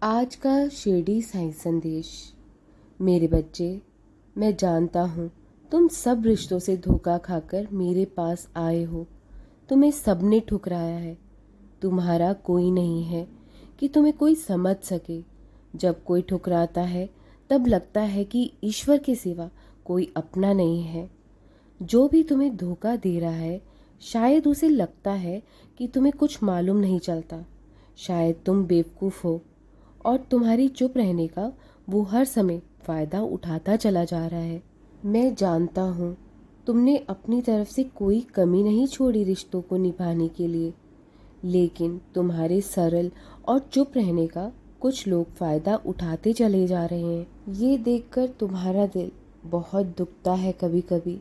आज का शिरडी साई संदेश। मेरे बच्चे, मैं जानता हूँ तुम सब रिश्तों से धोखा खाकर मेरे पास आए हो। तुम्हें सबने ठुकराया है। तुम्हारा कोई नहीं है कि तुम्हें कोई समझ सके। जब कोई ठुकराता है तब लगता है कि ईश्वर के सिवा कोई अपना नहीं है। जो भी तुम्हें धोखा दे रहा है, शायद उसे लगता है कि तुम्हें कुछ मालूम नहीं चलता। शायद तुम बेवकूफ़ हो और तुम्हारी चुप रहने का वो हर समय फ़ायदा उठाता चला जा रहा है। मैं जानता हूँ तुमने अपनी तरफ से कोई कमी नहीं छोड़ी रिश्तों को निभाने के लिए, लेकिन तुम्हारे सरल और चुप रहने का कुछ लोग फ़ायदा उठाते चले जा रहे हैं। ये देखकर तुम्हारा दिल बहुत दुखता है कभी कभी,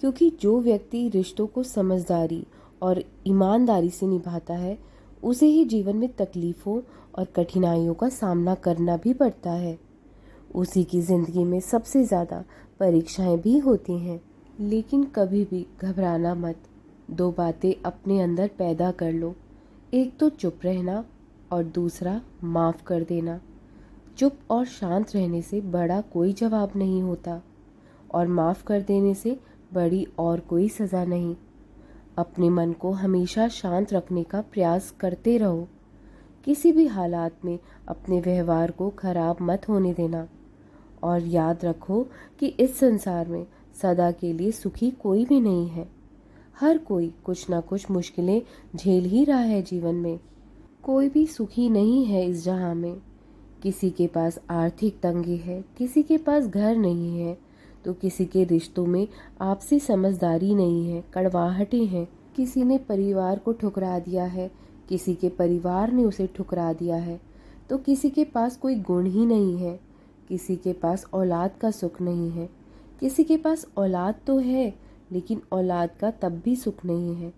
क्योंकि जो व्यक्ति रिश्तों को समझदारी और ईमानदारी से निभाता है उसे ही जीवन में तकलीफ़ों और कठिनाइयों का सामना करना भी पड़ता है। उसी की ज़िंदगी में सबसे ज़्यादा परीक्षाएं भी होती हैं। लेकिन कभी भी घबराना मत। दो बातें अपने अंदर पैदा कर लो। एक तो चुप रहना और दूसरा माफ़ कर देना। चुप और शांत रहने से बड़ा कोई जवाब नहीं होता और माफ़ कर देने से बड़ी और कोई सज़ा नहीं। अपने मन को हमेशा शांत रखने का प्रयास करते रहो। किसी भी हालात में अपने व्यवहार को खराब मत होने देना। और याद रखो कि इस संसार में सदा के लिए सुखी कोई भी नहीं है। हर कोई कुछ ना कुछ मुश्किलें झेल ही रहा है जीवन में। कोई भी सुखी नहीं है इस जहां में। किसी के पास आर्थिक तंगी है, किसी के पास घर नहीं है, तो किसी के रिश्तों में आपसी समझदारी नहीं है, कड़वाहटें हैं। किसी ने परिवार को ठुकरा दिया है, किसी के परिवार ने उसे ठुकरा दिया है, तो किसी के पास कोई गुण ही नहीं है। किसी के पास औलाद का सुख नहीं है, किसी के पास औलाद तो है लेकिन औलाद का तब भी सुख नहीं है।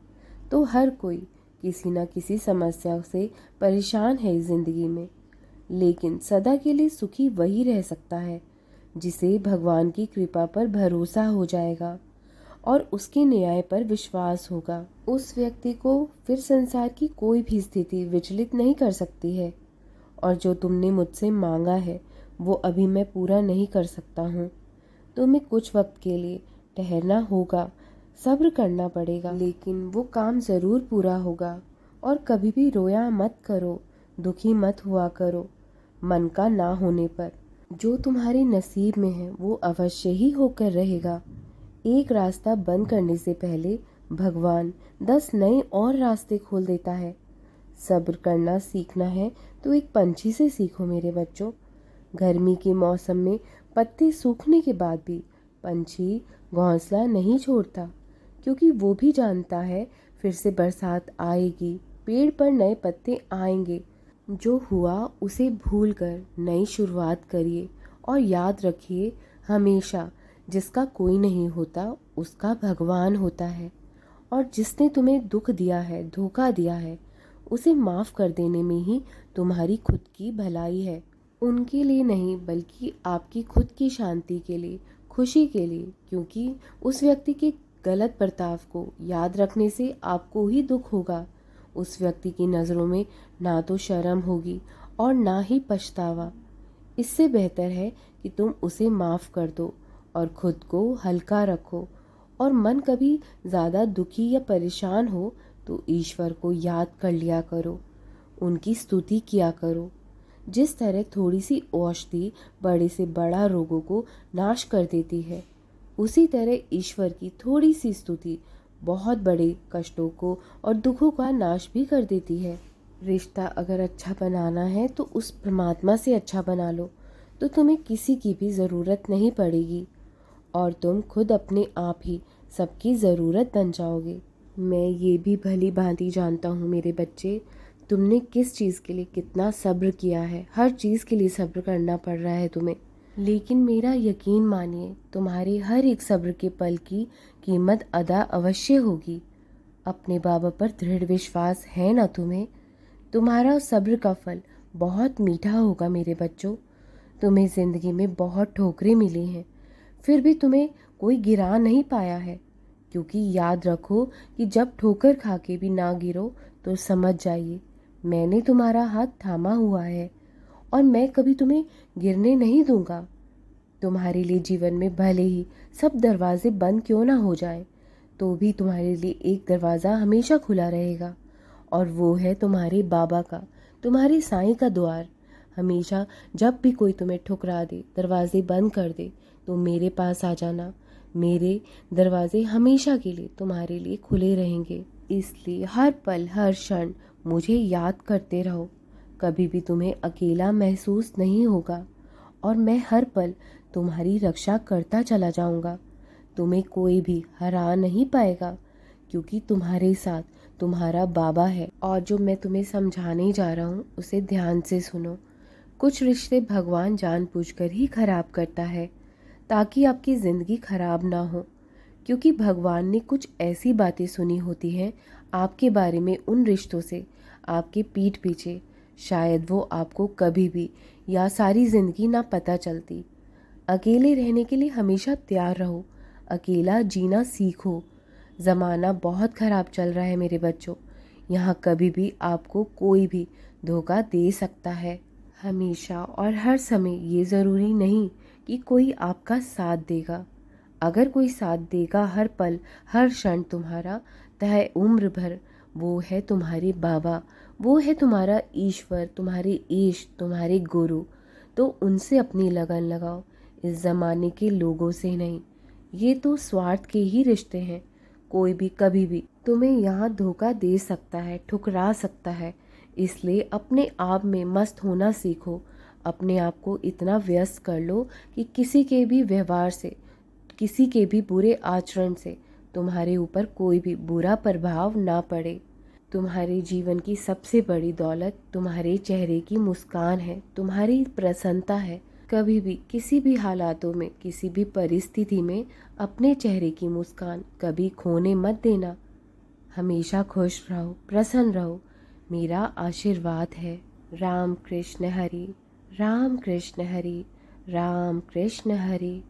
तो हर कोई किसी न किसी समस्या से परेशान है इस जिंदगी में। लेकिन सदा के लिए सुखी वही रह सकता है जिसे भगवान की कृपा पर भरोसा हो जाएगा और उसके न्याय पर विश्वास होगा। उस व्यक्ति को फिर संसार की कोई भी स्थिति विचलित नहीं कर सकती है। और जो तुमने मुझसे मांगा है वो अभी मैं पूरा नहीं कर सकता हूँ। तुम्हें कुछ वक्त के लिए ठहरना होगा, सब्र करना पड़ेगा, लेकिन वो काम ज़रूर पूरा होगा। और कभी भी रोया मत करो, दुखी मत हुआ करो मन का ना होने पर। जो तुम्हारे नसीब में है वो अवश्य ही होकर रहेगा। एक रास्ता बंद करने से पहले भगवान 10 नए और रास्ते खोल देता है। सब्र करना सीखना है तो एक पंछी से सीखो मेरे बच्चों। गर्मी के मौसम में पत्ते सूखने के बाद भी पंछी घोंसला नहीं छोड़ता, क्योंकि वो भी जानता है फिर से बरसात आएगी, पेड़ पर नए पत्ते आएंगे। जो हुआ उसे भूलकर नई शुरुआत करिए और याद रखिए हमेशा जिसका कोई नहीं होता उसका भगवान होता है। और जिसने तुम्हें दुख दिया है, धोखा दिया है, उसे माफ़ कर देने में ही तुम्हारी खुद की भलाई है। उनके लिए नहीं बल्कि आपकी खुद की शांति के लिए, खुशी के लिए, क्योंकि उस व्यक्ति के गलत बर्ताव को याद रखने से आपको ही दुख होगा। उस व्यक्ति की नज़रों में ना तो शर्म होगी और ना ही पछतावा। इससे बेहतर है कि तुम उसे माफ़ कर दो और खुद को हल्का रखो। और मन कभी ज़्यादा दुखी या परेशान हो तो ईश्वर को याद कर लिया करो, उनकी स्तुति किया करो। जिस तरह थोड़ी सी औषधि बड़े से बड़ा रोगों को नाश कर देती है, उसी तरह ईश्वर की थोड़ी सी स्तुति बहुत बड़े कष्टों को और दुखों का नाश भी कर देती है। रिश्ता अगर अच्छा बनाना है तो उस परमात्मा से अच्छा बना लो, तो तुम्हें किसी की भी ज़रूरत नहीं पड़ेगी और तुम खुद अपने आप ही सबकी ज़रूरत बन जाओगे। मैं ये भी भली भांति जानता हूँ मेरे बच्चे, तुमने किस चीज़ के लिए कितना सब्र किया है। हर चीज़ के लिए सब्र करना पड़ रहा है तुम्हें, लेकिन मेरा यकीन मानिए तुम्हारे हर एक सब्र के पल की कीमत अदा अवश्य होगी। अपने बाबा पर दृढ़ विश्वास है ना तुम्हें? तुम्हारा सब्र का फल बहुत मीठा होगा मेरे बच्चों। तुम्हें ज़िंदगी में बहुत ठोकरें मिली हैं, फिर भी तुम्हें कोई गिरा नहीं पाया है। क्योंकि याद रखो कि जब ठोकर खा के भी ना गिरो तो समझ जाइए मैंने तुम्हारा हाथ थामा हुआ है और मैं कभी तुम्हें गिरने नहीं दूंगा। तुम्हारे लिए जीवन में भले ही सब दरवाजे बंद क्यों ना हो जाए, तो भी तुम्हारे लिए एक दरवाज़ा हमेशा खुला रहेगा, और वो है तुम्हारे बाबा का, तुम्हारे साईं का द्वार। हमेशा जब भी कोई तुम्हें ठुकरा दे, दरवाजे बंद कर दे, तो मेरे पास आ जाना। मेरे दरवाजे हमेशा के लिए तुम्हारे लिए खुले रहेंगे। इसलिए हर पल हर क्षण मुझे याद करते रहो। कभी भी तुम्हें अकेला महसूस नहीं होगा, और मैं हर पल तुम्हारी रक्षा करता चला जाऊंगा। तुम्हें कोई भी हरा नहीं पाएगा, क्योंकि तुम्हारे साथ तुम्हारा बाबा है। और जो मैं तुम्हें समझाने जा रहा हूँ उसे ध्यान से सुनो। कुछ रिश्ते भगवान जानबूझकर ही खराब करता है, ताकि आपकी ज़िंदगी खराब ना हो, क्योंकि भगवान ने कुछ ऐसी बातें सुनी होती हैं आपके बारे में उन रिश्तों से, आपके पीठ पीछे। शायद वो आपको कभी भी या सारी ज़िंदगी ना पता चलती। अकेले रहने के लिए हमेशा तैयार रहो, अकेला जीना सीखो। ज़माना बहुत ख़राब चल रहा है मेरे बच्चों, यहाँ कभी भी आपको कोई भी धोखा दे सकता है। हमेशा और हर समय ये ज़रूरी नहीं कि कोई आपका साथ देगा। अगर कोई साथ देगा हर पल हर क्षण तुम्हारा, तय उम्र भर, वो है तुम्हारे बाबा, वो है तुम्हारा ईश्वर, तुम्हारे ईश, तुम्हारे गुरु। तो उनसे अपनी लगन लगाओ, इस ज़माने के लोगों से नहीं। ये तो स्वार्थ के ही रिश्ते हैं। कोई भी कभी भी तुम्हें यहाँ धोखा दे सकता है, ठुकरा सकता है। इसलिए अपने आप में मस्त होना सीखो। अपने आप को इतना व्यस्त कर लो कि किसी के भी व्यवहार से, किसी के भी बुरे आचरण से तुम्हारे ऊपर कोई भी बुरा प्रभाव ना पड़े। तुम्हारे जीवन की सबसे बड़ी दौलत तुम्हारे चेहरे की मुस्कान है, तुम्हारी प्रसन्नता है। कभी भी किसी भी हालातों में, किसी भी परिस्थिति में अपने चेहरे की मुस्कान कभी खोने मत देना। हमेशा खुश रहो, प्रसन्न रहो, मेरा आशीर्वाद है। राम कृष्ण हरि, राम कृष्ण हरि, राम कृष्ण हरि।